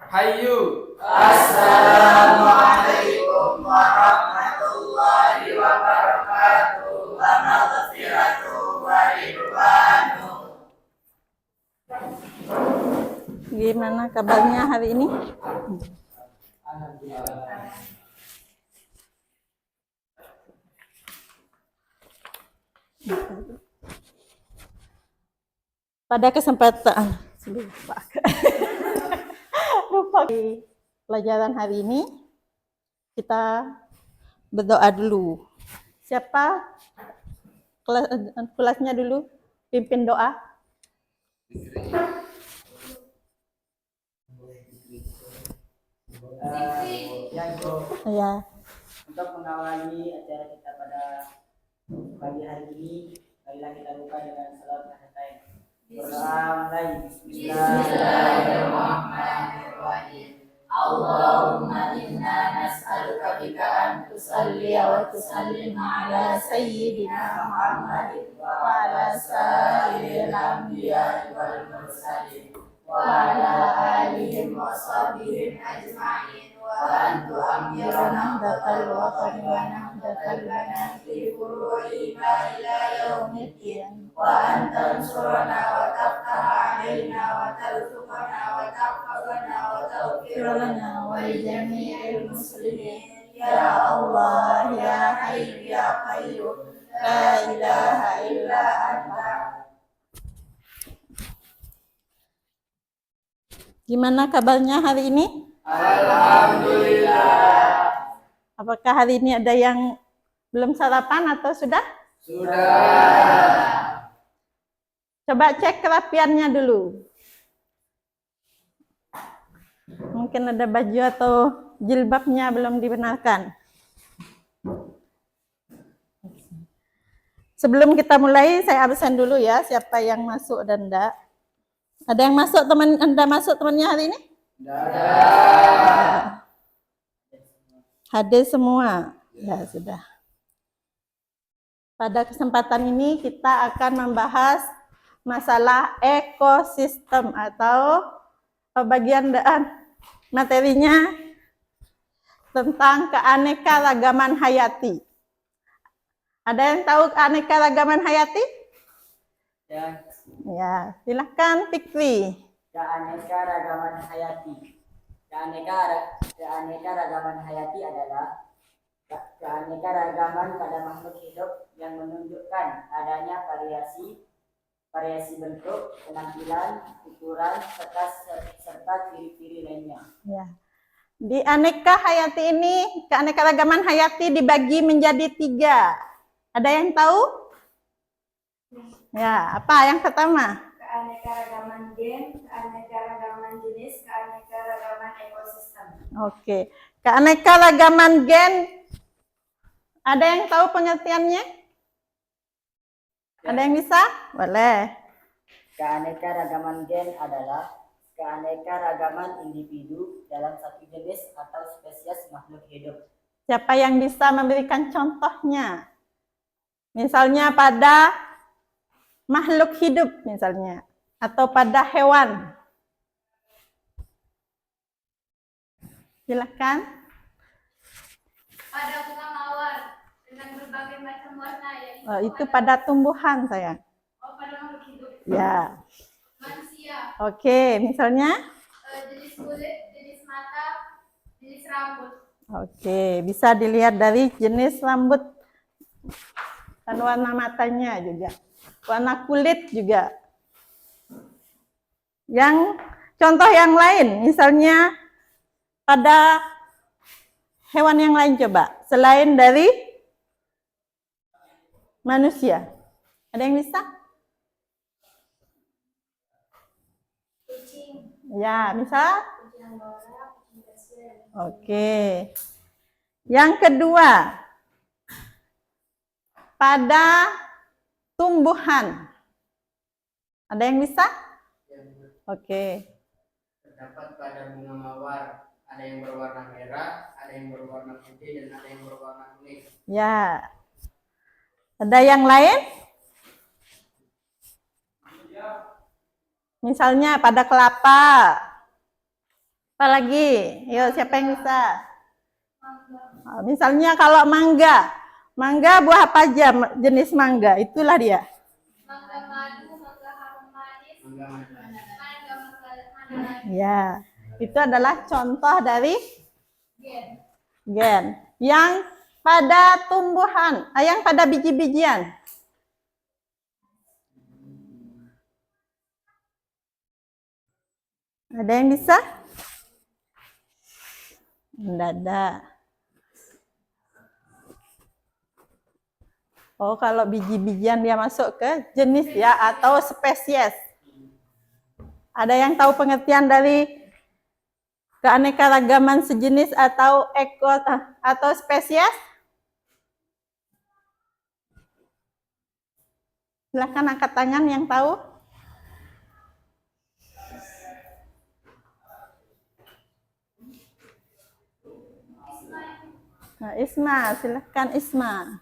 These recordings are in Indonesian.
Hayu. Assalamualaikum warahmatullahi wabarakatuh. Wa maghfiratuh wa ridwanuh. Gimana kabarnya hari ini? Pada kesempatan lupa di pelajaran hari ini kita berdoa dulu. Siapa kelasnya dulu pimpin doa? Ya. Untuk mengawali acara kita pada pagi hari ini, marilah kita buka dengan salat tahiyat. Berdoa mulai. Bismillahirrahmanirrahim. Allahumma inna nas'aluka bika an tusalli wa tusallim ala sayyidina Muhammadin wa ala sayyidil anbiya'i wal mursalin wa ala alihim wa sahbihim ajma'in wa an tu'ammirana nahdatal waqti wa nahdatal banati furu'ina ila yaumiddin wa an tansurana wa taftaha alaina wa tarzuqana wa tahfazana wa taghfir lana wa li jami'il muslimin ya Allah ya Hayyu ya Qayyum la ilaha illa anta. Gimana kabarnya hari ini? Alhamdulillah. Apakah hari ini ada yang belum sarapan atau sudah? Sudah. Coba cek kerapiannya dulu. Mungkin ada baju atau jilbabnya belum dibenarkan. Sebelum kita mulai, saya absen dulu ya, siapa yang masuk dan enggak. Ada yang masuk teman, Anda masuk temannya hari ini? Sudah. Hadir semua. Ya, sudah. Pada kesempatan ini kita akan membahas masalah ekosistem atau bagian materinya tentang keanekaragaman hayati. Ada yang tahu keanekaragaman hayati? Ya, Ya, silakan Fikri. keanekaragaman hayati. Keanekaragaman hayati adalah keanekaragaman pada makhluk hidup yang menunjukkan adanya variasi bentuk, penampilan, ukuran, serta ciri-ciri lainnya. Ya. Di aneka hayati ini, keanekaragaman hayati dibagi menjadi 3. Ada yang tahu? Ya, apa yang pertama? Keanekaragaman gen, keanekaragaman jenis, keanekaragaman ekosistem. Oke. Keanekaragaman gen, ada yang tahu pengertiannya? Ada yang bisa? Boleh. Keanekaragaman gen adalah keanekaragaman individu dalam satu jenis atau spesies makhluk hidup. Siapa yang bisa memberikan contohnya? Misalnya pada makhluk hidup misalnya, atau pada hewan. Silakan. Pada bunga mawar dengan berbagai macam warna yaitu Itu pada tumbuhan sayang. pada makhluk hidup. Ya. Manusia, Oke, misalnya. jenis kulit, jenis mata, jenis rambut. Oke, bisa dilihat dari jenis rambut dan warna matanya juga. Warna kulit juga. Yang contoh yang lain, misalnya pada hewan yang lain coba, selain dari manusia. Ada yang bisa? Kucing, Ya, misal? kucing Anggora, kucing Persia. Oke. Yang kedua, pada tumbuhan. Ada yang bisa? Oke. Terdapat pada bunga mawar, ada yang berwarna merah, ada yang berwarna putih, dan ada yang berwarna kuning. Ya. Ada yang lain? Misalnya pada kelapa. Apa lagi? Yuk, siapa yang bisa? Mangga. Oh, misalnya kalau mangga. Mangga buah apa aja jenis mangga? Itulah dia. Mangga madu, mangga harum manis, Mangga madu. mangga Ya, itu adalah contoh dari gen. gen. Yang pada tumbuhan, yang pada biji-bijian. Ada yang bisa? Tidak ada. Oh, kalau biji-bijian dia masuk ke jenis ya atau spesies. Ada yang tahu pengertian dari keanekaragaman sejenis atau atau spesies? Silahkan angkat tangan yang tahu. Nah, Isma, silahkan Isma.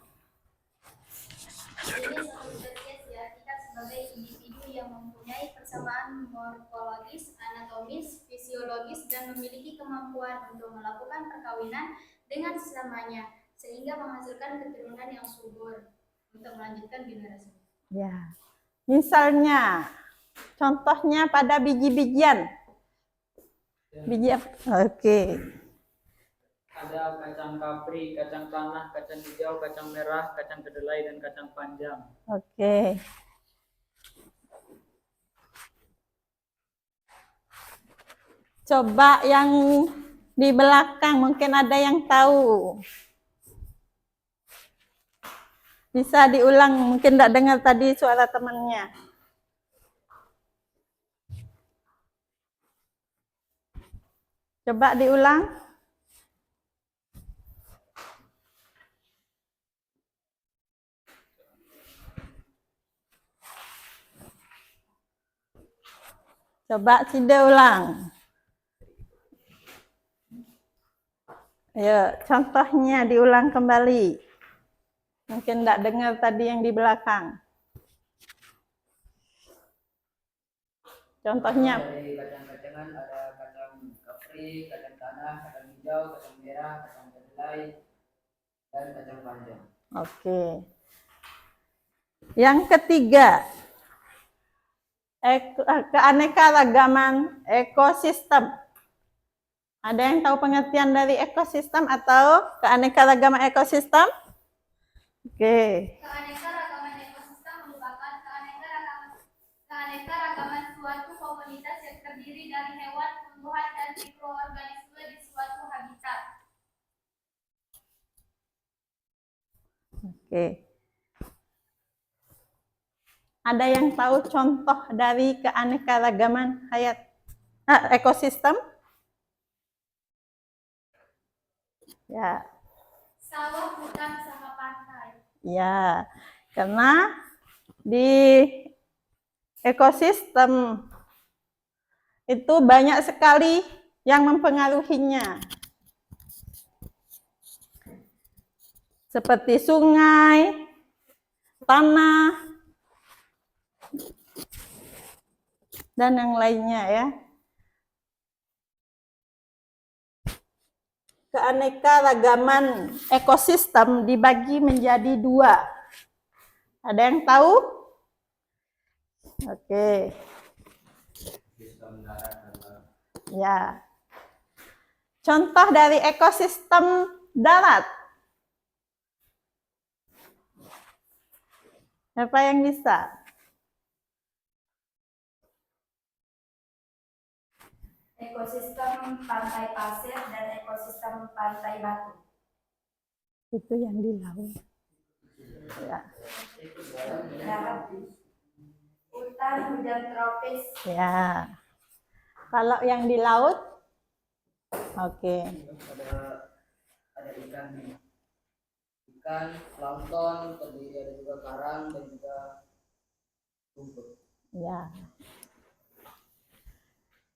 Jenis atau spesies diartikan sebagai individu yang mempunyai persamaan morfologis, anatomis, fisiologis, dan memiliki kemampuan untuk melakukan perkawinan dengan sesamanya, sehingga menghasilkan keturunan yang subur untuk melanjutkan generasi. Ya, misalnya, contohnya pada biji-bijian. Biji apa? Oke. Ada kacang kapri, kacang tanah, kacang hijau, kacang merah, kacang kedelai, dan kacang panjang. Oke. Coba yang di belakang, mungkin ada yang tahu. Bisa diulang, mungkin tidak dengar tadi suara temannya. Coba diulang. Coba Cida ulang. Ayo, contohnya diulang kembali. Mungkin tidak dengar tadi yang di belakang. Contohnya. Dari kacang-kacangan ada kacang kapri, kacang tanah, kacang hijau, kacang merah, kacang kedelai, dan kacang panjang. Oke. Yang ketiga, keanekaragaman ekosistem. Ada yang tahu pengertian dari ekosistem atau keanekaragaman ekosistem? Oke. Keanekaragaman ekosistem merupakan keanekaragaman suatu komunitas yang terdiri dari hewan, tumbuhan, dan mikroorganisme di suatu habitat. Oke. Ada yang tahu contoh dari keanekaragaman ekosistem? Ya. Sawah, hutan, sama pantai. Ya, karena di ekosistem itu banyak sekali yang mempengaruhinya. Seperti sungai, tanah, dan yang lainnya ya. Keanekaragaman ekosistem dibagi menjadi 2. Ada yang tahu? Oke. Ya. Contoh dari ekosistem darat. Siapa yang bisa? Ekosistem pantai pasir dan ekosistem pantai batu. Itu yang di laut. Ya. Darat, hutan, hujan tropis. Ya. Kalau yang di laut, oke. Ada ikan, plankton, terdiri ada juga karang dan juga rumput. Ya.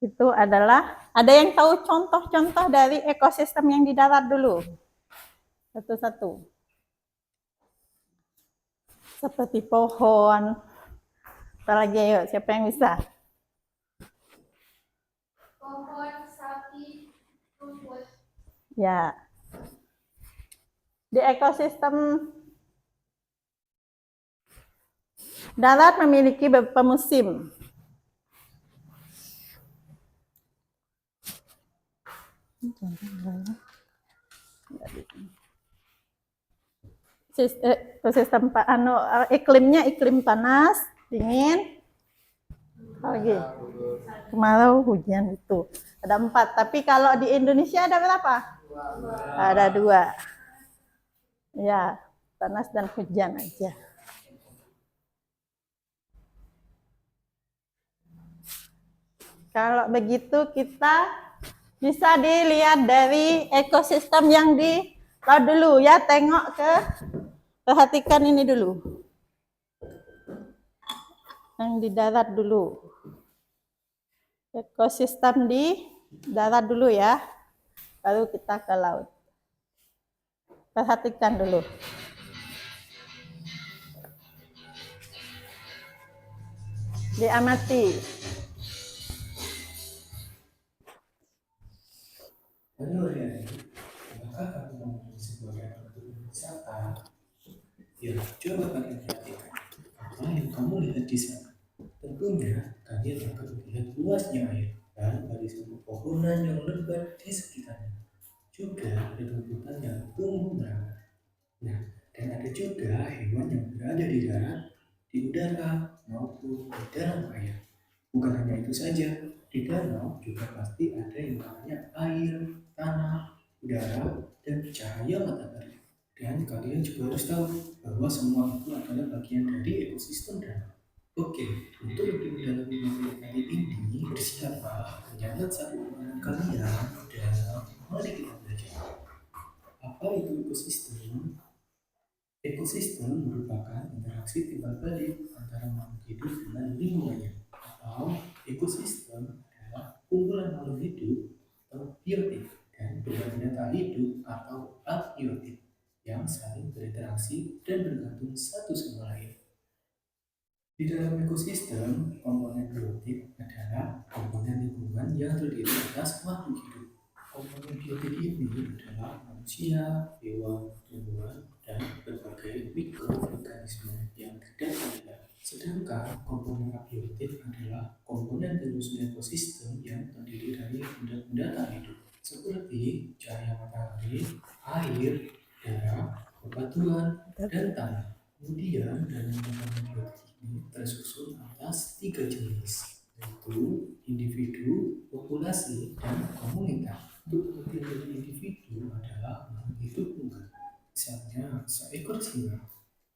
Itu adalah, ada yang tahu contoh-contoh dari ekosistem yang di darat dulu? Satu-satu. Seperti pohon. Apalagi, ayo, siapa yang bisa? Pohon, sapi, Ya. Di ekosistem darat memiliki beberapa musim. Ekosistem iklimnya iklim panas, dingin, lagi kemarau, hujan itu. Ada 4. Tapi kalau di Indonesia ada berapa? Ada 2. Ya, panas dan hujan aja. Kalau begitu kita bisa dilihat dari ekosistem yang di laut dulu ya, tengok ke, perhatikan ini dulu. Yang di darat dulu. Ekosistem di darat dulu ya, baru kita ke laut. Perhatikan dulu. Diamati. Menurut apakah kamu mau menjadi sebagai agen wisata? Ya, coba kalian perhatikan apa yang kamu lihat di sana. Tentunya kalian akan melihat luasnya air dan barisan pepohonan yang lebat di sekitarnya. Juga ada tumbuhan yang tumbuh merambat. Nah, dan ada juga hewan yang berada di darat, di udara, maupun di dalam air. Bukan hanya itu saja, di danau juga pasti ada yang namanya air, tanah, udara, dan cahaya matahari. Dan kalian juga harus tahu bahwa semua itu adalah bagian dari ekosistem danau. Oke, untuk lebih mendalami materi kali ini, bersiaplah mencatat satu pemahaman kalian dan mari kita belajar. Apa itu ekosistem? Ekosistem merupakan interaksi timbal balik antara makhluk hidup dengan lingkungannya. Atau ekosistem adalah kumpulan makhluk hidup atau biotik dan benda-benda tak hidup atau abiotik yang saling berinteraksi dan bergantung satu sama lain. Di dalam ekosistem, komponen biotik adalah komponen lingkungan yang terdiri atas makhluk hidup. Komponen biotik ini adalah manusia, hewan, tumbuhan, dan berbagai mikroorganisme yang tidak terlihat. Sedangkan komponen abiotik adalah komponen telusur ekosistem yang terdiri dari benda-benda tak hidup seperti cahaya matahari, air, darah, bebatuan, dan tanah. Kemudian dalam komponen biotik ini tersusun atas 3 jenis, yaitu individu, populasi, dan komunitas. Untuk dari individu adalah makhluk hidup tunggal, misalnya seekor singa.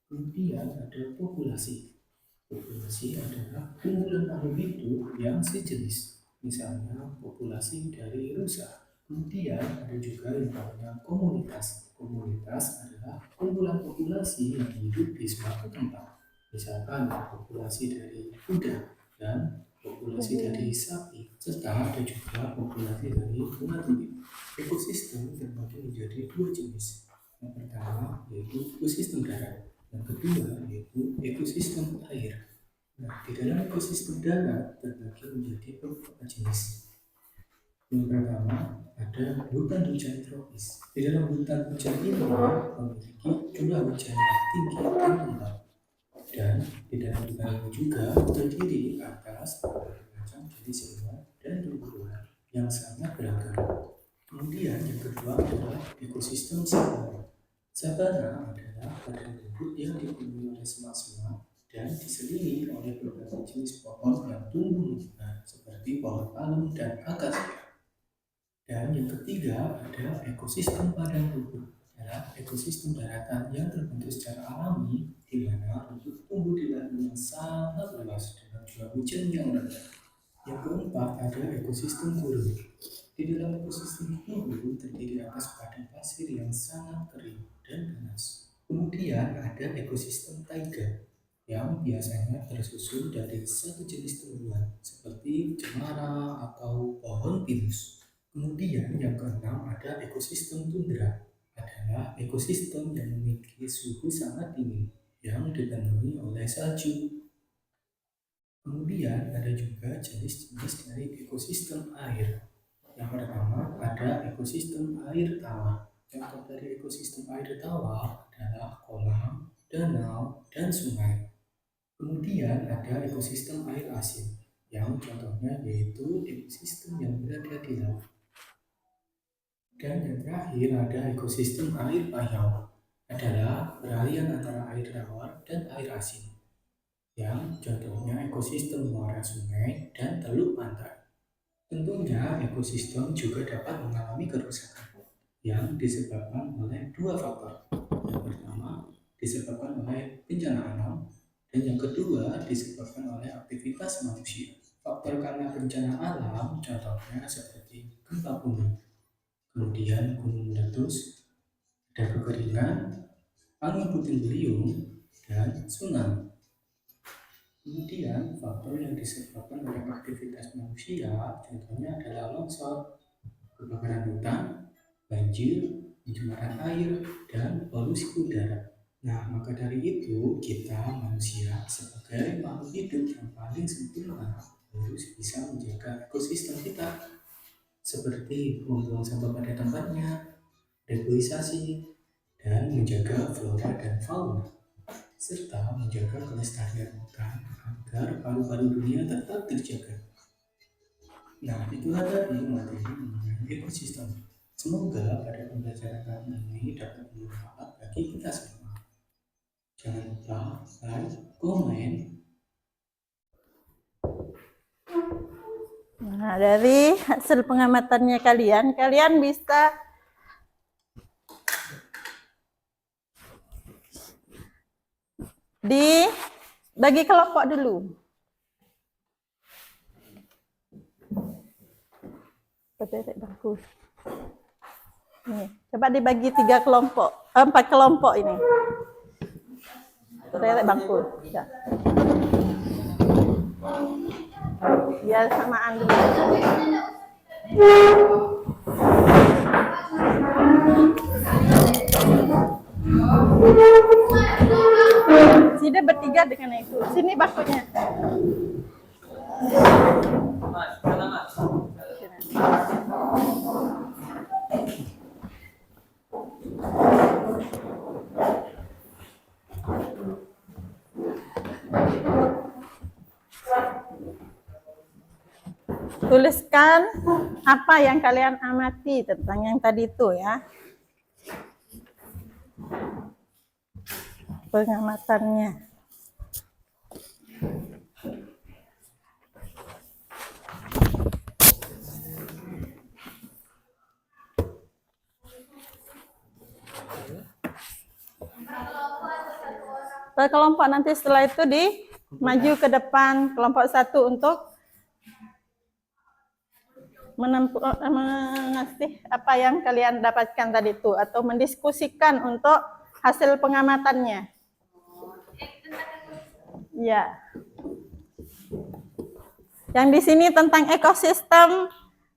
Kemudian ada populasi. Populasi adalah kumpulan makhluk hidup yang sejenis, misalnya populasi dari rusa. Kemudian ada juga yang namanya komunitas. Komunitas adalah kumpulan populasi yang hidup di suatu tempat, misalkan populasi dari kuda dan populasi dari sapi, serta ada juga populasi dari ulat bumi. Ekosistem terbagi menjadi 2 jenis. Yang pertama yaitu ekosistem darat, yang kedua yaitu ekosistem air. Nah, di dalam ekosistem darat terbagi menjadi beberapa jenis. Yang pertama ada hutan hujan tropis. Di dalam hutan hujan ini memiliki curah hujan yang tinggi dan lebat. Dan di dalam hutan ini juga terdiri atas berbagai macam jenis hewan dan tumbuhan yang sangat beragam. Kemudian yang kedua adalah ekosistem sabana. Sabana adalah padang rumput yang dipenuhi oleh semak-semak dan diselimuti oleh berbagai jenis pohon yang tumbuh menjulang seperti pohon palem dan akasia. Dan yang ketiga ada ekosistem padang rumput. Adalah ekosistem daratan yang terbentuk secara alami di mana rumput tumbuh di lahan yang sangat luas dengan curah hujan yang rendah. Yang keempat ada ekosistem gurun. Di dalam ekosistem gurun terdiri atas padang pasir yang sangat kering dan panas. Kemudian ada ekosistem taiga yang biasanya tersusun dari satu jenis tumbuhan seperti cemara atau pohon pinus. Kemudian yang keenam ada ekosistem tundra, adalah ekosistem yang memiliki suhu sangat dingin yang dipenuhi oleh salju. Kemudian ada juga jenis-jenis dari ekosistem air. Yang pertama ada ekosistem air tawar. Contoh dari ekosistem air tawar adalah kolam, danau, dan sungai. Kemudian ada ekosistem air asin, yang contohnya yaitu ekosistem yang berada di laut. Dan yang terakhir ada ekosistem air payau, adalah peralihan antara air tawar dan air asin, yang contohnya ekosistem muara sungai dan teluk pantai. Tentunya ekosistem juga dapat mengalami kerusakan yang disebabkan oleh dua faktor. Yang pertama disebabkan oleh bencana alam dan yang kedua disebabkan oleh aktivitas manusia. Faktor karena bencana alam contohnya seperti gempa bumi, kemudian gunung meletus, ada kekeringan, angin puting beliung, dan tsunami. Kemudian faktor yang disebabkan oleh aktivitas manusia contohnya adalah longsor, kebakaran hutan, banjir, pencemaran air, dan polusi udara. Nah, maka dari itu kita manusia sebagai makhluk hidup yang paling sempurna harus bisa menjaga ekosistem kita seperti membuang sampah pada tempatnya, reboisasi, dan menjaga flora dan fauna, serta menjaga kelestarian hutan agar paru-paru dunia tetap terjaga. Nah, itulah tadi materi mengenai ekosistem. Semoga pada pembelajaran kali ini dapat bermanfaat bagi kita semua. Jangan lupa like, komen. Nah, dari hasil pengamatannya kalian bisa dibagi kelompok dulu. Bagus. Nih, coba dibagi 3 kelompok, 4 kelompok ini. Terlihat bangku. Ya. Biar samaan dulu. Sini bertiga dengan itu. Sini bangkunya. Tuliskan apa yang kalian amati tentang yang tadi itu ya. Pengamatannya. Per kelompok nanti setelah itu maju ke depan kelompok 1 untuk mengasih apa yang kalian dapatkan tadi itu atau mendiskusikan untuk hasil pengamatannya. Ya. Yang di sini tentang ekosistem,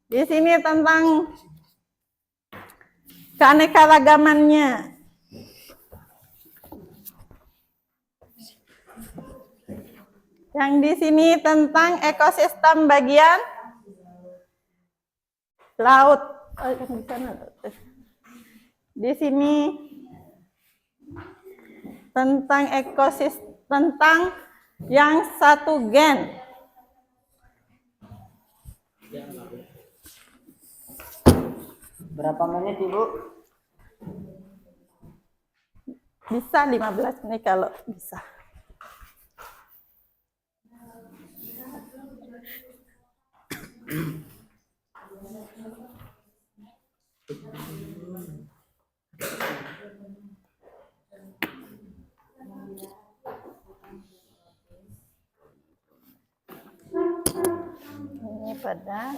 di sini tentang keanekaragamannya. Yang di sini tentang ekosistem bagian laut. Oh, yang di sana. Di sini tentang ekosistem, tentang yang 1 gen. Berapa menit, Ibu? Bisa 15 menit kalau bisa. Ini pada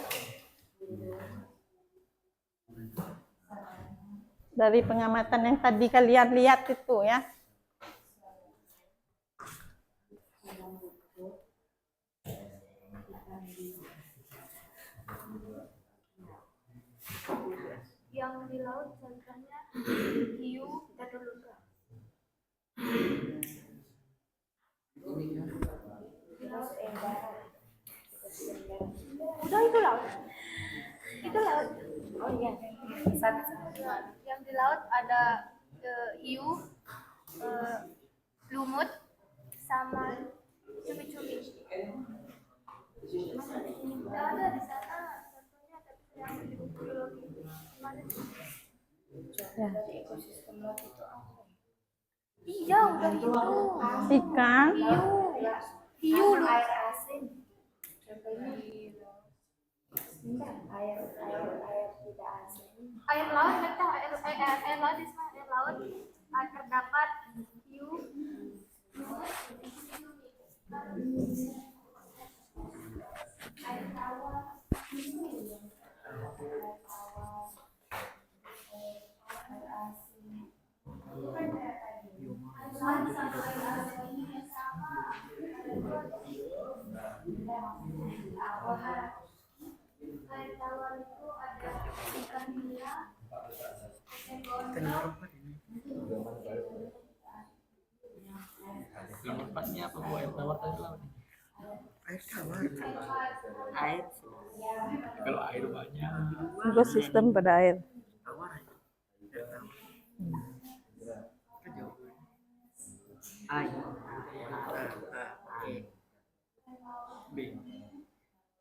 dari pengamatan yang tadi kalian lihat itu ya. Yang di laut contohnya hiu, teteluga. Udah itu laut. Itu laut. Oh iya. Yang di laut ada hiu, lumut, sama cumi-cumi. Nggak ada di sana. Contohnya tapi yang di buku biologi. Mana sih? Iya, udah itu. Ikan. Hiu lu. Air asin. Contohnya air tidak asin. Air laut kita air laut di sana air laut terdapat hiu. Air tawar. Air asin. Air laut sama air asin ini sama. Air tawar itu ada ikan nila, Tempatnya apa bu air tawar tadi laut? Air tawar. Air. Kalau air banyak. Ekosistem pada air. Tawar aja. Air tawar. Kejauhan. Air. Oke. B.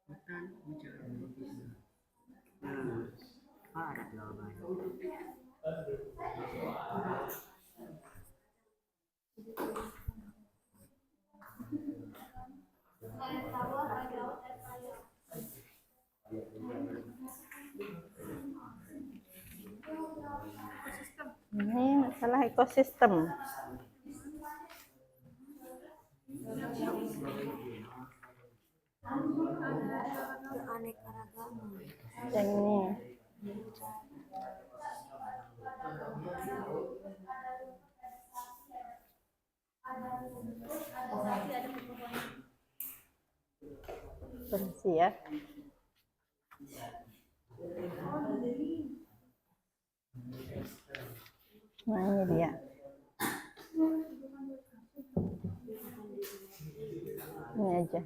Hutan hujan. Ada jawabannya. air tawar, air laut, air air. Ini masalah ekosistem. Yang ini. Bersih ya. Nah ini dia. Ini aja.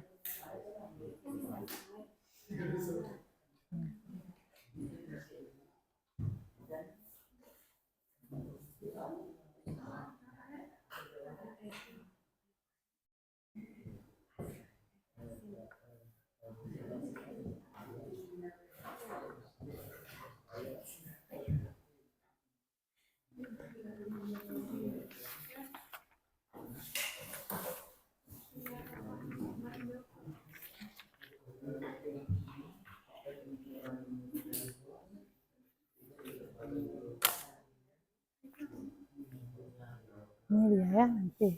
Ini dia ya nanti.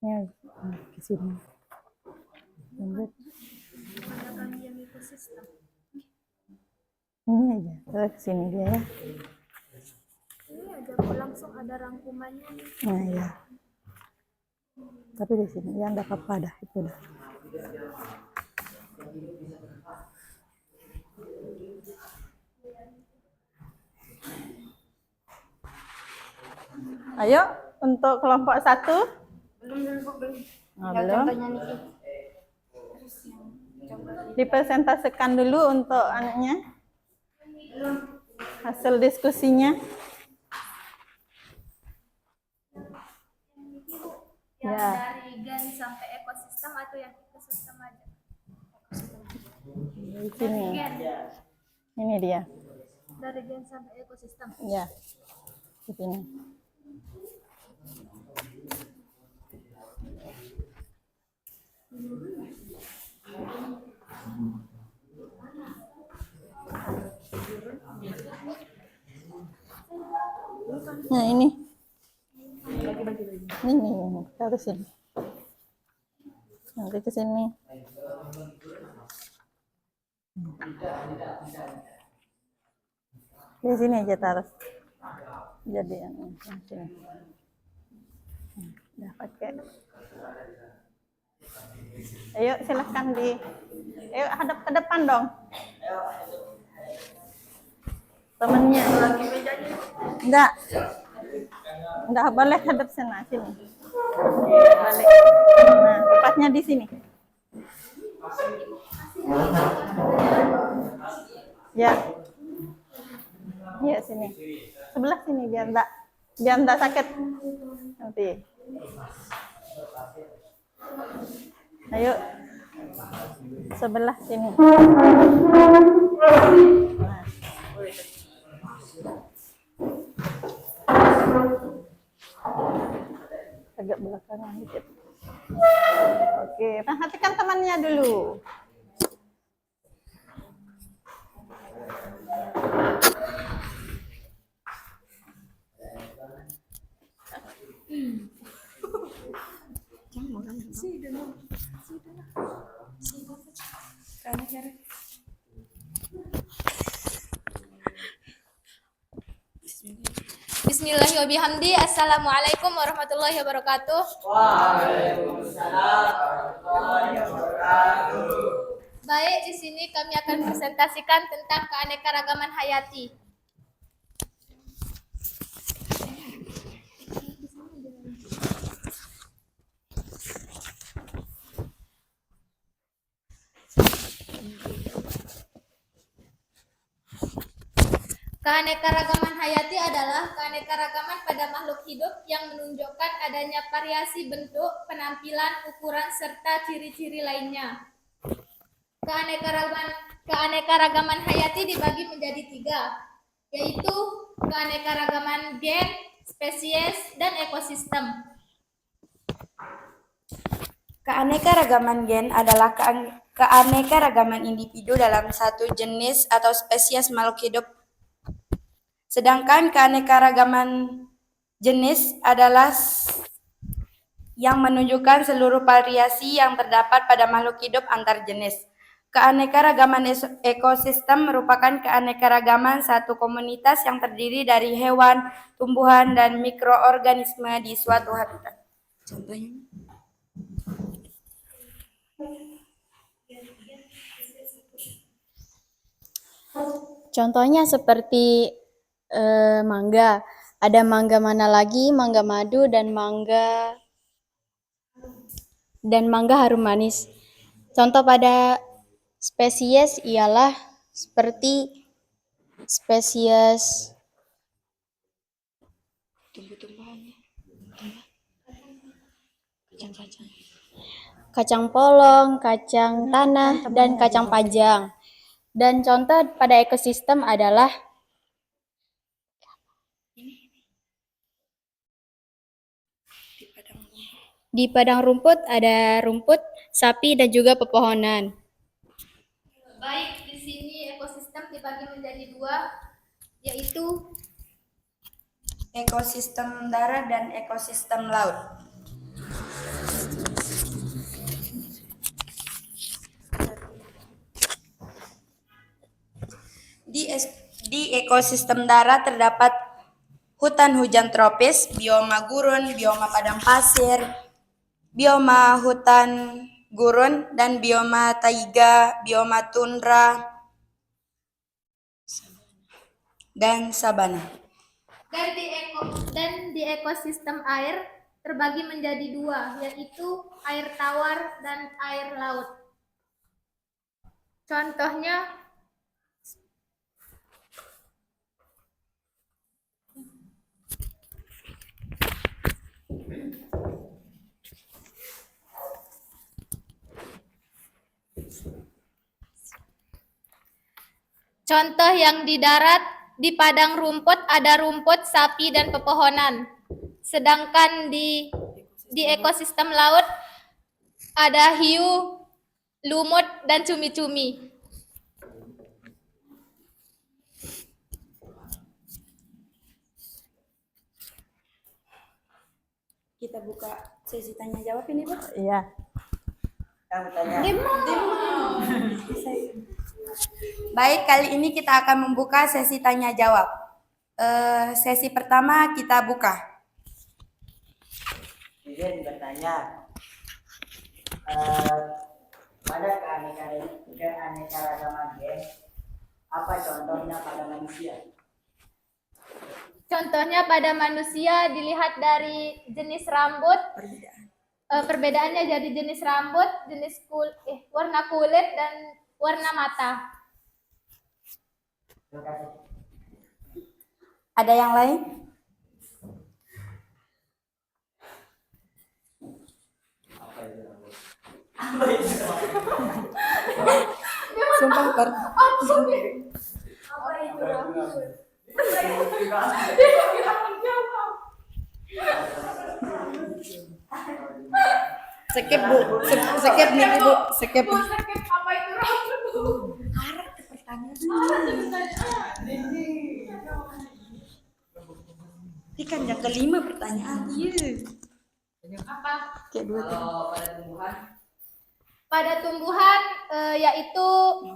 Ini ke sini. Lanjut. Ini aja, terus ke sini dia ya. Ini aja langsung ada rangkumannya. Nah ya. Tapi di sini ya enggak apa-apa dah itu dah. Ayo untuk kelompok 1. Belum. Oh, belum. Contohnya nih. Terus yang coba Dipresentasikan dulu untuk anaknya. Hasil diskusinya. yang Ya. dari gen sampai ekosistem atau yang ekosistem aja? Di sini. Gen. Ini dia. Dari gen sampai ekosistem. Ya. Di sini. Nah ini. Ini taruh sini. Nanti ke sini. Di sini aja taruh. Jadi yang sini. Udah pakai. Ayo silahkan ayo hadap ke depan dong. Temennya. Enggak boleh hadap sana, sini. Balik. Nah, tepatnya di sini. Ya. Ya sini. Sebelah sini biar enggak sakit nanti. Ayo. Sebelah sini. Agak belakangan dikit. Oke, perhatikan temannya dulu. Bismillahirrahmanirrahim. Assalamualaikum warahmatullahi wabarakatuh. Waalaikumsalam warahmatullahi wabarakatuh. Baik, di sini kami akan presentasikan tentang keanekaragaman hayati. Keanekaragaman hayati adalah keanekaragaman pada makhluk hidup yang menunjukkan adanya variasi bentuk, penampilan, ukuran, serta ciri-ciri lainnya. Keanekaragaman hayati dibagi menjadi 3, yaitu keanekaragaman gen, spesies, dan ekosistem. Keanekaragaman gen adalah keanekaragaman individu dalam satu jenis atau spesies makhluk hidup. Sedangkan keanekaragaman jenis adalah yang menunjukkan seluruh variasi yang terdapat pada makhluk hidup antar jenis. Keanekaragaman ekosistem merupakan keanekaragaman satu komunitas yang terdiri dari hewan, tumbuhan, dan mikroorganisme di suatu habitat. Contohnya? Contohnya seperti mangga. Ada mangga mana lagi? Mangga madu dan mangga harum manis. Contoh pada spesies ialah seperti spesies kacang polong, kacang tanah, dan kacang panjang. Dan contoh pada ekosistem adalah di padang rumput ada rumput, sapi, dan juga pepohonan. Baik, di sini ekosistem dibagi menjadi 2, yaitu Ekosistem darat dan ekosistem laut. Di ekosistem darat terdapat hutan hujan tropis, bioma gurun, bioma padang pasir, bioma hutan gurun, dan bioma taiga, bioma tundra, dan sabana. Dan di ekosistem air terbagi menjadi 2, yaitu air tawar dan air laut. Contohnya contoh yang di darat, di padang rumput ada rumput, sapi, dan pepohonan. Sedangkan di ekosistem laut ada hiu, lumut, dan cumi-cumi. Kita buka sesi tanya jawab ini, Bu. Iya. Kamu tanya. Baik, kali ini kita akan membuka sesi tanya jawab. Sesi pertama kita buka. Izin bertanya. Pada keanekaragaman gen, apa contohnya pada manusia? Contohnya pada manusia dilihat dari jenis rambut, perbedaannya jadi jenis rambut, jenis warna kulit, dan warna mata. Terima kasih. Ada yang lain? Sumpah per. Skip bu, skip nih bu, skip. Ikan yang kelima pertanyaan. Iya. Kayak dua tadi. Kalau pada tumbuhan, Pada tumbuhan yaitu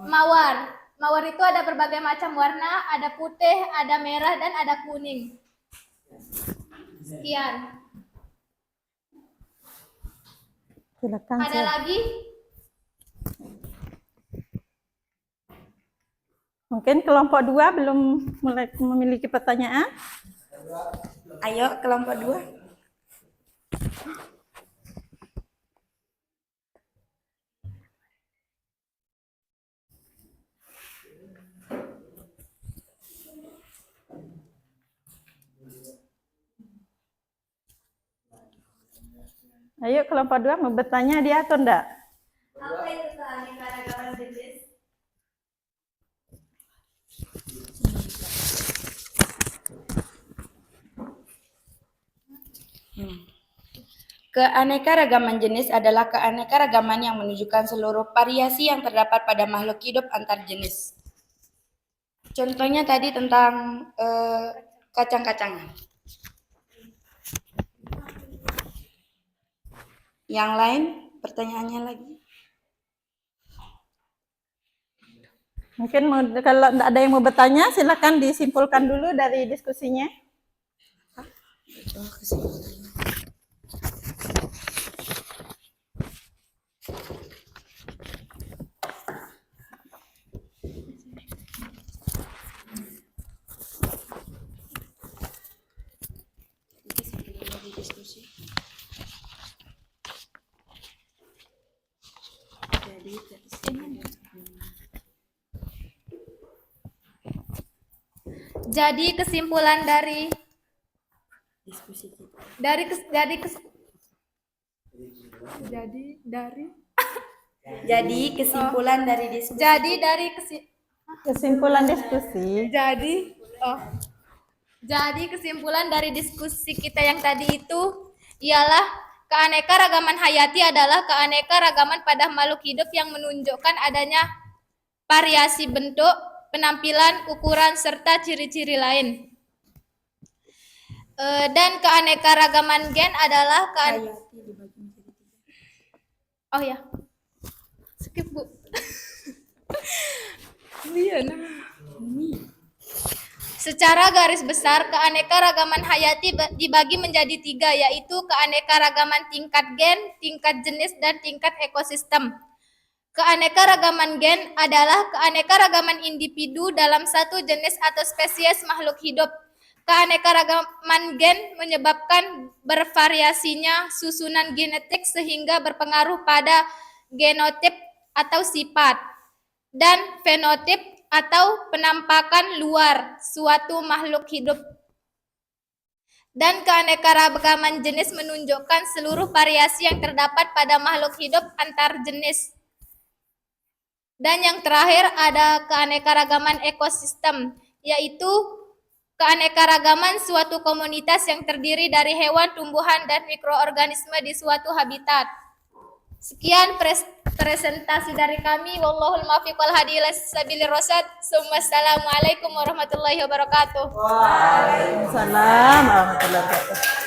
mawar. Mawar itu ada berbagai macam warna, ada putih, ada merah, dan ada kuning. Sekian. Silakan. Ada lagi? Mungkin kelompok 2 belum mulai memiliki pertanyaan. Ayo kelompok 2. Ayo kelompok 2 mau bertanya dia atau enggak? Apa itu keanekaragaman jenis? Keanekaragaman jenis adalah keanekaragaman yang menunjukkan seluruh variasi yang terdapat pada makhluk hidup antar jenis. Contohnya tadi tentang kacang-kacangan. Yang lain, pertanyaannya lagi. Mungkin kalau enggak ada yang mau bertanya, silakan disimpulkan dulu dari diskusinya. Jadi kesimpulan dari kesimpulan dari diskusi. Kesimpulan diskusi. Jadi kesimpulan dari diskusi kita yang tadi itu ialah keanekaragaman hayati adalah keanekaragaman pada makhluk hidup yang menunjukkan adanya variasi bentuk, penampilan, ukuran, serta ciri-ciri lain. Dan keanekaragaman gen adalah Oh ya, skip bu. Secara garis besar, keanekaragaman hayati dibagi menjadi 3, yaitu keanekaragaman tingkat gen, tingkat jenis, dan tingkat ekosistem. Keanekaragaman gen adalah keanekaragaman individu dalam satu jenis atau spesies makhluk hidup. Keanekaragaman gen menyebabkan bervariasinya susunan genetik sehingga berpengaruh pada genotip atau sifat dan fenotip atau penampakan luar suatu makhluk hidup. Dan keanekaragaman jenis menunjukkan seluruh variasi yang terdapat pada makhluk hidup antar jenis. Dan yang terakhir ada keanekaragaman ekosistem, yaitu keanekaragaman suatu komunitas yang terdiri dari hewan, tumbuhan, dan mikroorganisme di suatu habitat. Sekian presentasi dari kami. Wallahul muwaffiq wal hadi ila sabilir rasyad. Assalamualaikum warahmatullahi wabarakatuh. Waalaikumsalam warahmatullahi wabarakatuh.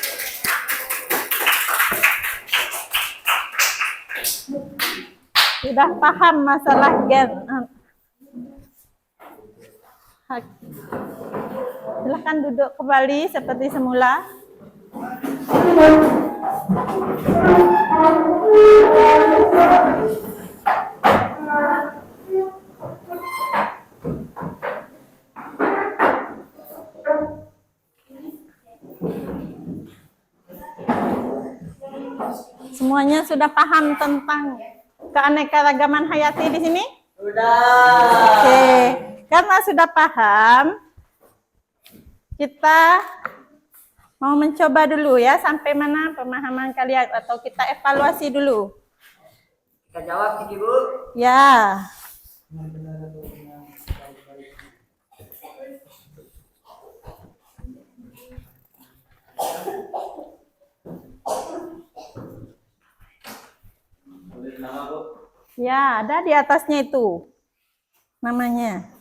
Sudah paham masalah gen. Silahkan duduk kembali seperti semula. Semuanya sudah paham tentang keanekaragaman hayati di sini? Sudah. Oke. Karena sudah paham, kita mau mencoba dulu ya sampai mana pemahaman kalian atau kita evaluasi dulu. Kita jawab Ibu. Ya. Tulis nama Bu. Ya, ada di atasnya itu namanya.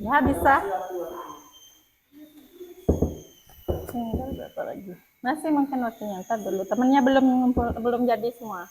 Ya bisa. Tinggal berapa lagi? Masih mungkin waktunya, ntar dulu. Temennya belum ngumpul, belum jadi semua.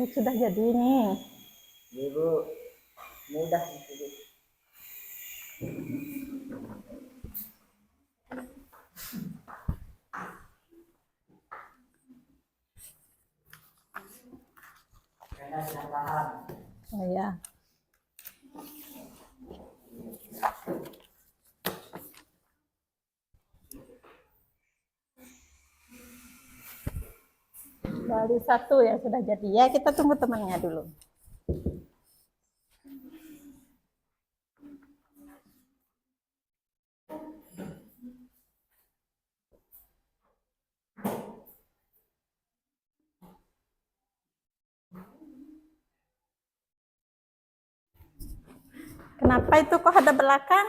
Ini sudah jadi nih. Ibu mudah itu. Karena sudah paham. Oh ya. Baru satu ya sudah jadi ya, kita tunggu temannya dulu. Kenapa itu kok ada belakang?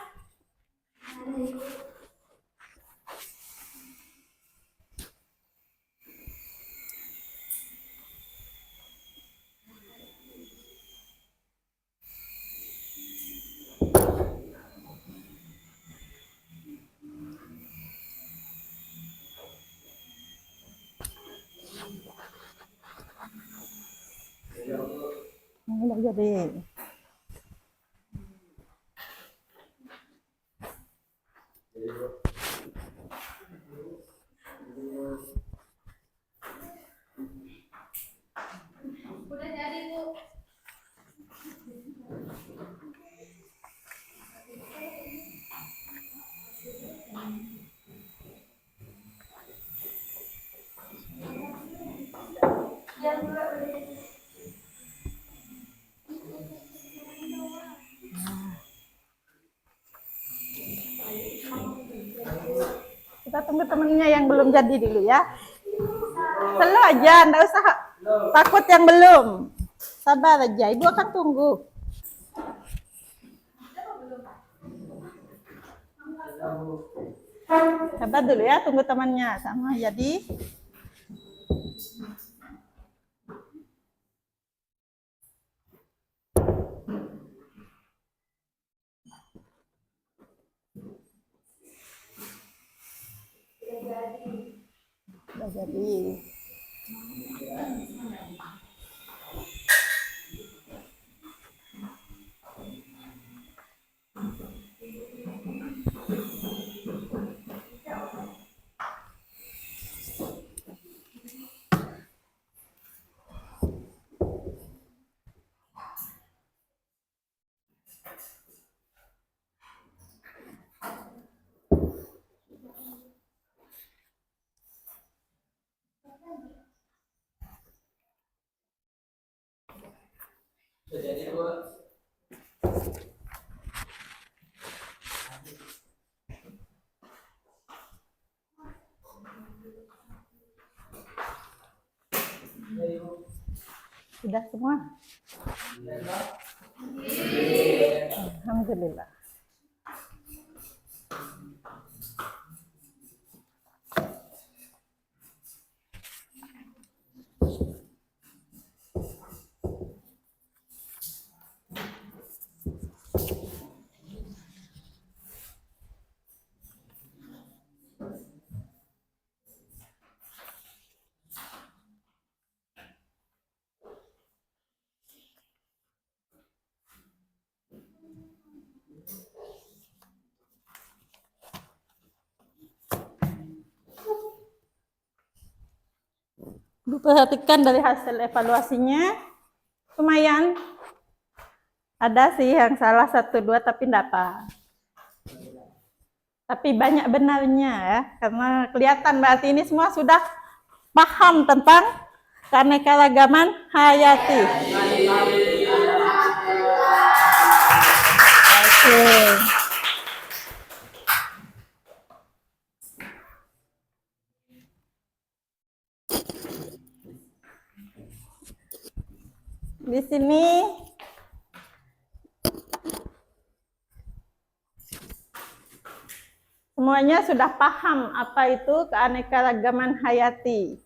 Udah jadi. Udah jadi, Bu. Kita tunggu temennya yang belum jadi dulu ya. Selo aja, enggak usah takut yang belum. Sabar aja, Ibu akan tunggu. Sabar dulu ya, tunggu temannya sama jadi. Sudah jadi. Jadi Bu. Sudah semua? Alhamdulillah. Perhatikan dari hasil evaluasinya, lumayan. Ada sih yang salah 1-2 tapi enggak apa. Tapi banyak benarnya ya, karena kelihatan berarti ini semua sudah paham tentang keanekaragaman hayati. Oke. Di sini semuanya sudah paham apa itu keanekaragaman hayati.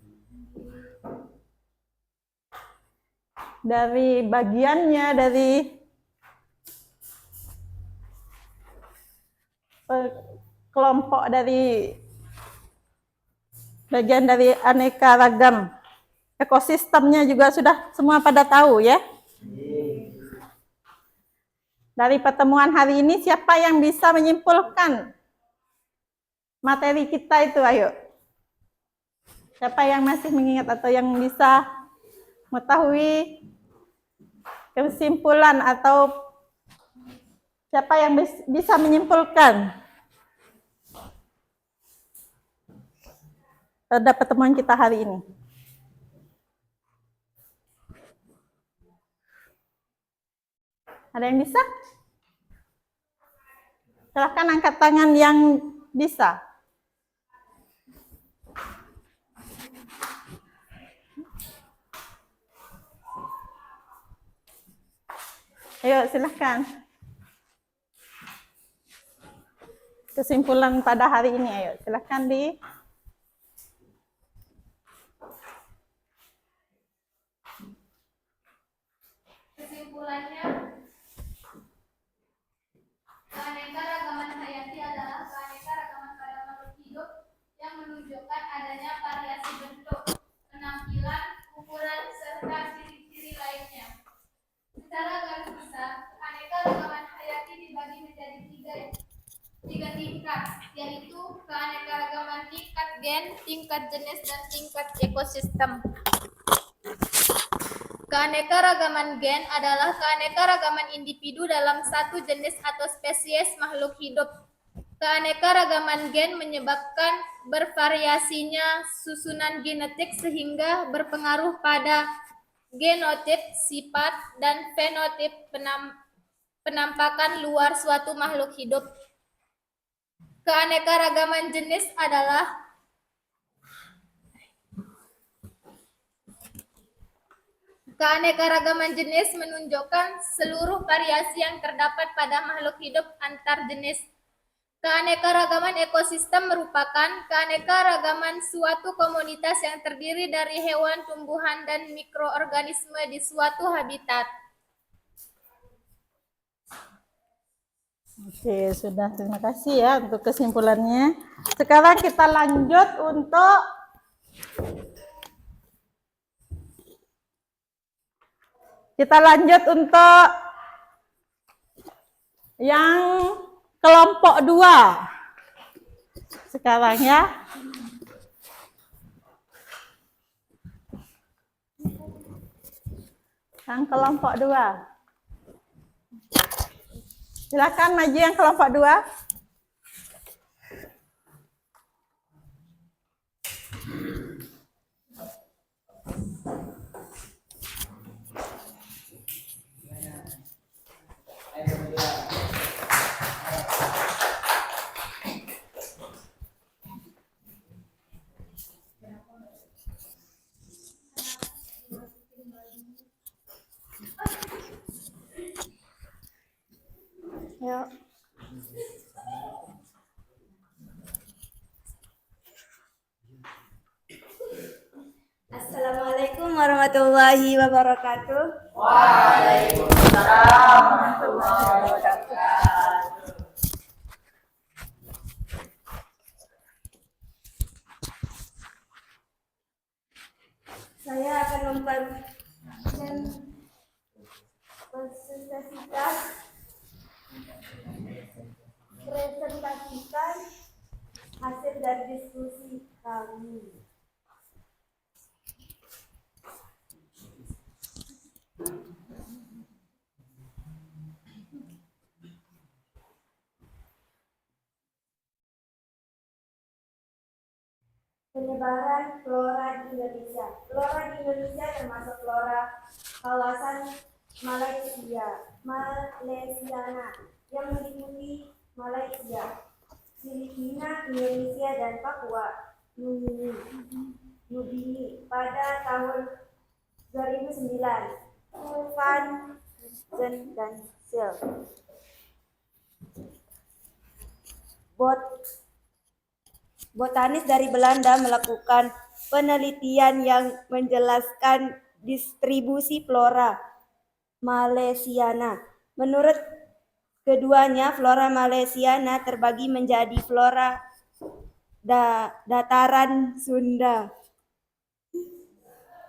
Dari bagiannya, dari kelompok dari bagian dari aneka ragam ekosistemnya juga sudah semua pada tahu ya. Dari pertemuan hari ini siapa yang bisa menyimpulkan materi kita itu, ayo. Siapa yang masih mengingat atau yang bisa mengetahui kesimpulan atau siapa yang bisa menyimpulkan terhadap pertemuan kita hari ini? Ada yang bisa? Silahkan angkat tangan yang bisa. Ayo silahkan. Kesimpulan pada hari ini, ayo silahkan di. Kesimpulannya, keanekaragaman hayati adalah keanekaragaman pada makhluk hidup yang menunjukkan adanya variasi bentuk, penampilan, ukuran, serta ciri-ciri lainnya. Secara garis besar, keanekaragaman hayati dibagi menjadi tiga tingkat, yaitu keanekaragaman tingkat gen, tingkat jenis, dan tingkat ekosistem. Keanekaragaman gen adalah keanekaragaman individu dalam satu jenis atau spesies makhluk hidup. Keanekaragaman gen menyebabkan bervariasinya susunan genetik sehingga berpengaruh pada genotip, sifat, dan fenotip penampakan luar suatu makhluk hidup. Keanekaragaman jenis adalah keanekaragaman jenis menunjukkan seluruh variasi yang terdapat pada makhluk hidup antar jenis. Keanekaragaman ekosistem merupakan keanekaragaman suatu komunitas yang terdiri dari hewan, tumbuhan, dan mikroorganisme di suatu habitat. Oke, sudah. Terima kasih ya untuk kesimpulannya. Sekarang kita lanjut untuk yang kelompok 2. Sekarang ya. Yang kelompok 2. Silakan maju yang kelompok 2. Yuk. Assalamualaikum warahmatullahi wabarakatuh. Waalaikumsalam warahmatullahi wabarakatuh. Saya akan mempresentasikan hasil dari diskusi kami. Penyebaran flora di Indonesia. Flora di Indonesia termasuk flora kawasan Malaysiana yang meliputi Malaysia, Filipina, Indonesia, dan Papua Nugini. Pada tahun 2009, Van dan Sil botanis dari Belanda melakukan penelitian yang menjelaskan distribusi flora Malaysiana. Menurut keduanya, flora Malaysiana terbagi menjadi flora dataran Sunda,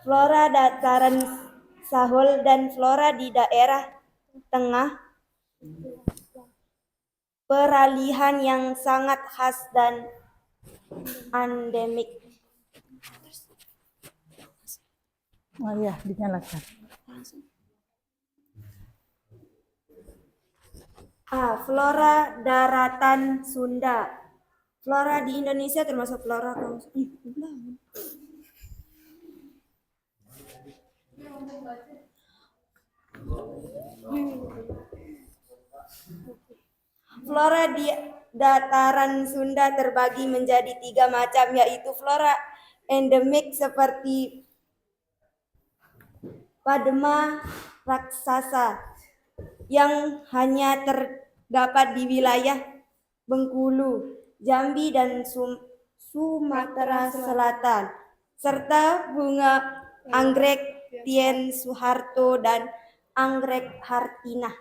flora dataran Sahul dan flora di daerah tengah, peralihan yang sangat khas dan endemik. Oh iya, dinyalakan. A. Flora daratan Sunda. Flora di Indonesia termasuk flora Flora di dataran Sunda terbagi menjadi 3 macam, yaitu flora endemik seperti Padma raksasa yang hanya terdapat di wilayah Bengkulu, Jambi, dan Sumatera Selatan, serta bunga anggrek Tien Soeharto dan anggrek Hartinah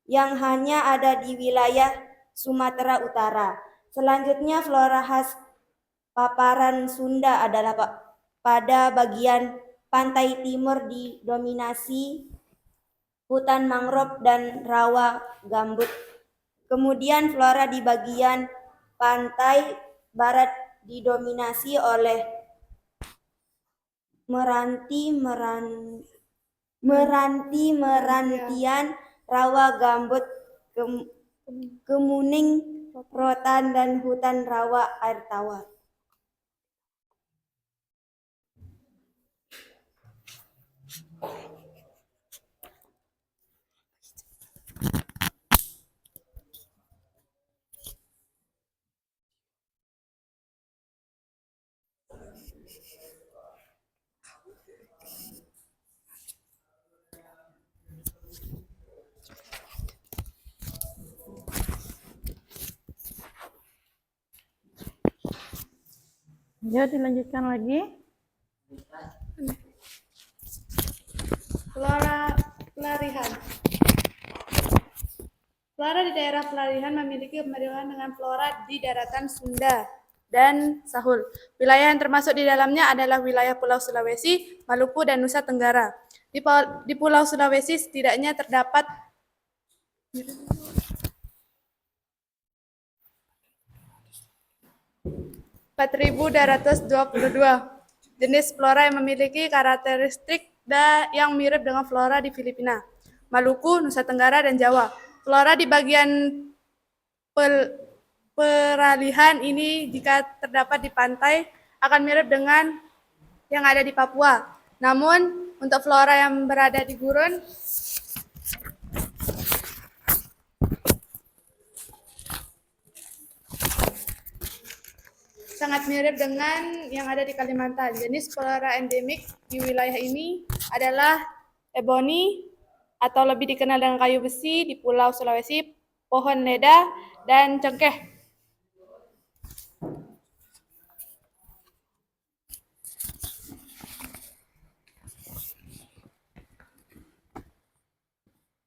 yang hanya ada di wilayah Sumatera Utara. Selanjutnya, flora khas paparan Sunda adalah pada bagian pantai timur didominasi hutan mangrove dan rawa gambut. Kemudian flora di bagian pantai barat didominasi oleh merantian rawa gambut, kemuning, rotan, dan hutan rawa air tawar. Ya, dilanjutkan lagi. Flora Pelarihan. Flora di daerah Pelarihan memiliki kemiripan dengan flora di daratan Sunda dan Sahul. Wilayah yang termasuk di dalamnya adalah wilayah Pulau Sulawesi, Maluku, dan Nusa Tenggara. Di Pulau Sulawesi setidaknya terdapat 4.222 jenis flora yang memiliki karakteristik yang mirip dengan flora di Filipina, Maluku, Nusa Tenggara, dan Jawa. Flora di bagian peralihan ini jika terdapat di pantai akan mirip dengan yang ada di Papua. Namun, untuk flora yang berada di gurun sangat mirip dengan yang ada di Kalimantan. Jenis flora endemik di wilayah ini adalah ebony atau lebih dikenal dengan kayu besi di Pulau Sulawesi, pohon leda, dan cengkeh.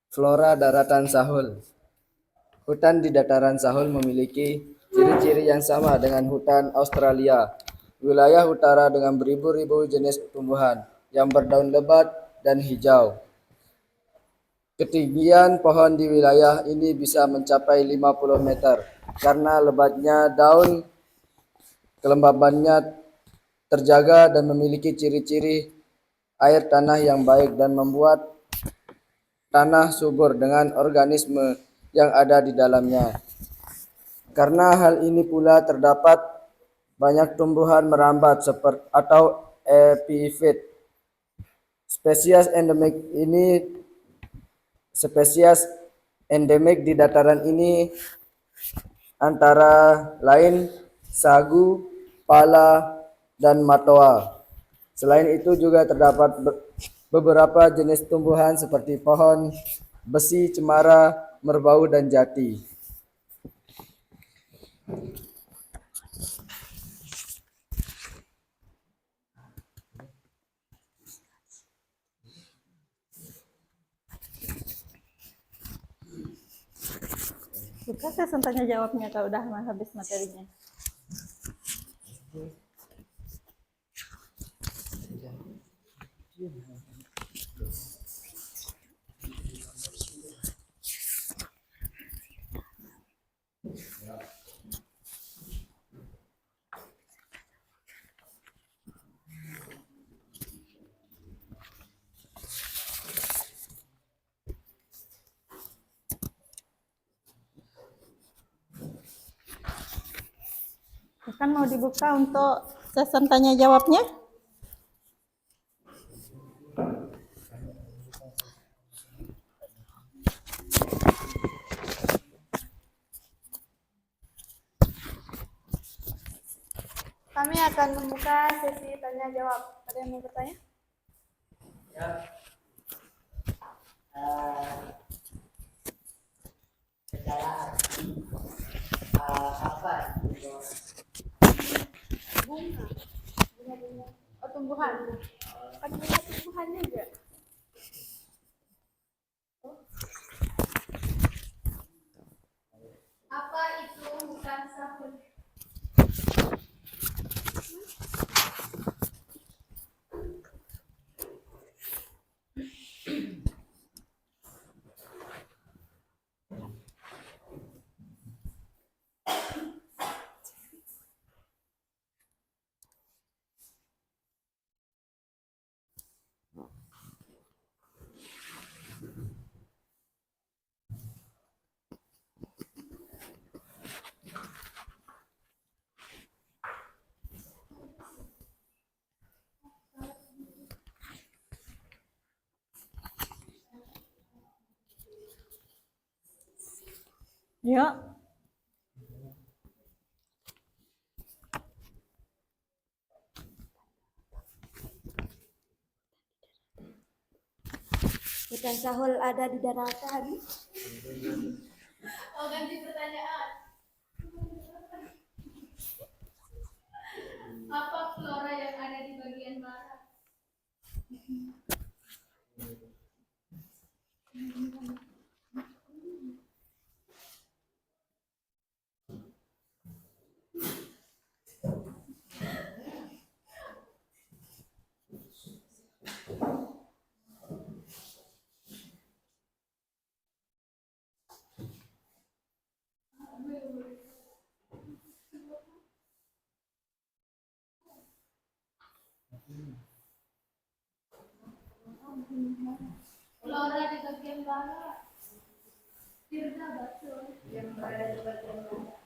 Flora daratan Sahul. Hutan di dataran Sahul memiliki ciri-ciri yang sama dengan hutan Australia. Wilayah utara dengan beribu-ribu jenis tumbuhan yang berdaun lebat dan hijau. Ketinggian pohon di wilayah ini bisa mencapai 50 meter karena lebatnya daun, kelembabannya terjaga dan memiliki ciri-ciri air tanah yang baik dan membuat tanah subur dengan organisme yang ada di dalamnya. Karena hal ini pula terdapat banyak tumbuhan merambat atau epifit. Spesies endemik di dataran ini antara lain sagu, pala, dan matoa. Selain itu juga terdapat beberapa jenis tumbuhan seperti pohon besi, cemara, merbau, dan jati. Bukan saya tanya jawabnya kalau udah habis materinya. Kan mau dibuka untuk sesi tanya jawabnya. Kami akan membuka sesi tanya jawab. Ada yang mau bertanya? Ya. Secara arti apa itu? Bunga. Bunga-bunga. Oh, tumbuhan. Kan bunga tumbuhan juga. Apa itu bukan sahur? Yuk. Bukan sahur ada di daratan. Oh, ganti pertanyaan. Apa flora yang ada di bagian barat? Flora di bagian barat. Tirta betul. Yang berada di bagian barat.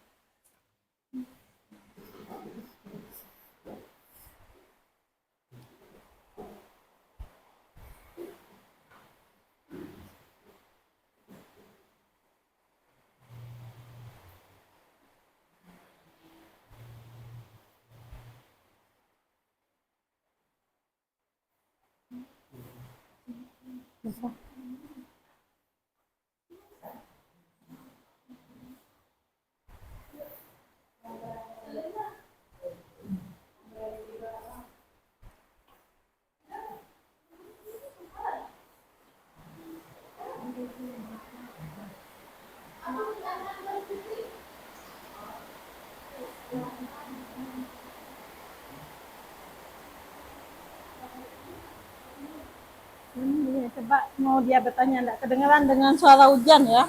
Coba mau dia bertanya, enggak kedengeran dengan suara hujan ya.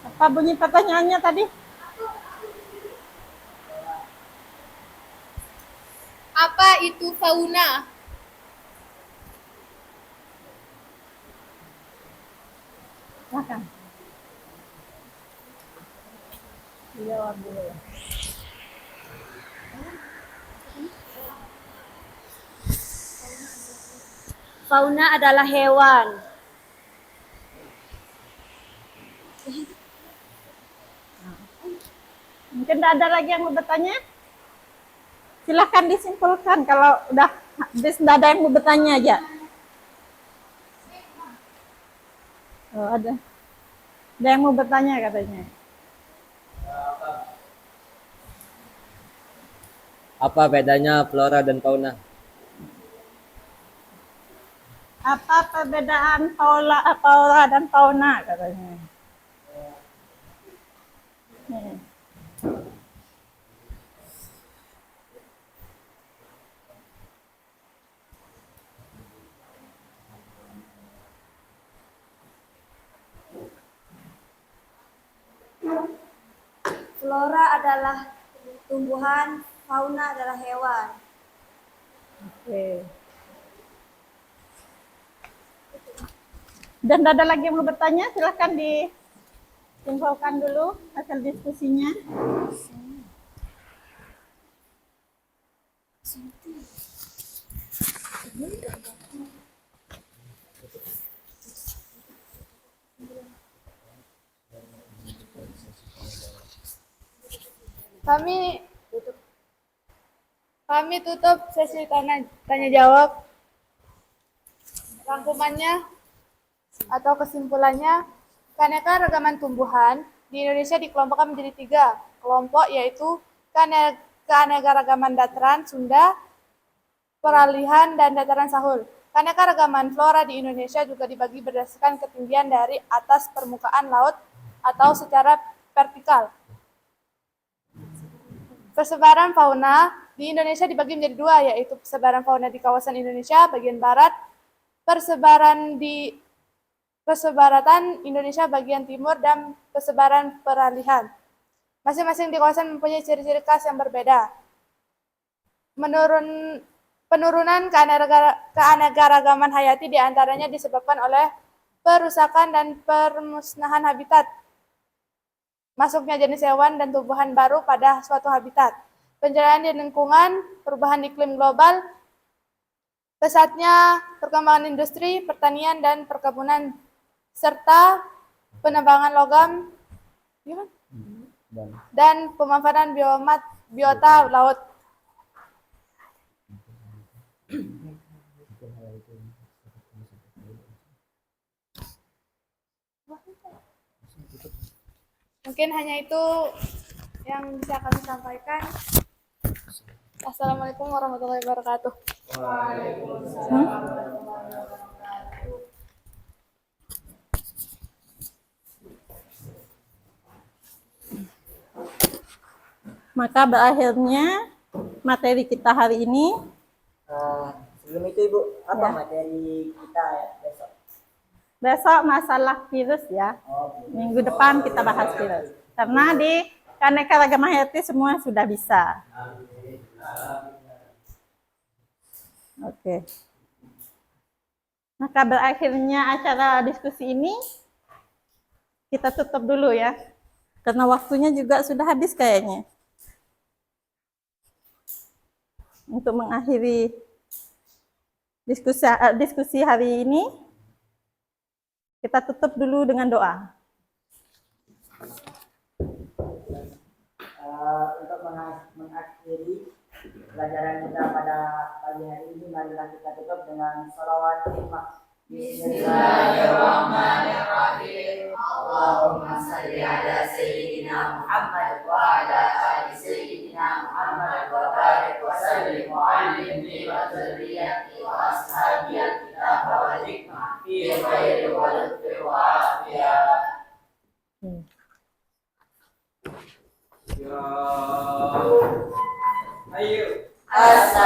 Apa bunyi pertanyaannya tadi? Apa itu fauna? Silakan. Jawab dulu ya. Fauna adalah hewan. Mungkin tidak ada lagi yang mau bertanya? Silahkan disimpulkan kalau udah habis, tidak ada yang mau bertanya aja. Oh, ada. Ada yang mau bertanya katanya. Apa bedanya flora dan fauna? Apa perbedaan flora dan fauna katanya. Nih. Flora adalah tumbuhan, fauna adalah hewan. Oke. Dan ada lagi yang mau bertanya, silahkan diinfokan dulu hasil diskusinya. Kami tutup sesi tanya jawab. Rangkumannya atau kesimpulannya, keanekaragaman tumbuhan di Indonesia dikelompokkan menjadi 3 kelompok, yaitu keanekaragaman dataran Sunda, peralihan, dan dataran Sahul. Keanekaragaman flora di Indonesia juga dibagi berdasarkan ketinggian dari atas permukaan laut atau secara vertikal. Persebaran fauna di Indonesia dibagi menjadi 2, yaitu persebaran fauna di kawasan Indonesia bagian barat, persebaran Indonesia bagian timur, dan persebaran peralihan. Masing-masing di kawasan mempunyai ciri-ciri khas yang berbeda. Penurunan keanekaragaman hayati diantaranya disebabkan oleh perusakan dan permusnahan habitat, masuknya jenis hewan dan tumbuhan baru pada suatu habitat, penjarahan di lingkungan, perubahan iklim global, pesatnya perkembangan industri, pertanian, dan perkebunan, serta penambangan logam dan pemanfaatan biota laut. Mungkin hanya itu yang bisa kami sampaikan. Assalamualaikum warahmatullahi wabarakatuh. Maka berakhirnya materi kita hari ini. Sebelum itu Ibu, apa Ya. materi kita besok? Besok masalah virus ya. Minggu depan kita bahas virus. Karena di keanekaragaman hayati semua sudah bisa. Oke. Maka berakhirnya acara diskusi ini kita tutup dulu ya. Karena waktunya juga sudah habis kayaknya. Untuk mengakhiri diskusi hari ini, kita tutup dulu dengan doa. Untuk mengakhiri pelajaran kita pada pagi hari ini, marilah kita tutup dengan sholawat hikmah. Bismillahirrahmanirrahim. Allahumma salli ala Sayyidina Muhammad wa ala ali Sayyidina Muhammad wa barik wa sallim wa allimni wa dzurriyyati wa ashabi al-kitab wal hikmah fi khairi wa lutfi wa afiyah. Ayo. Assalamualaikum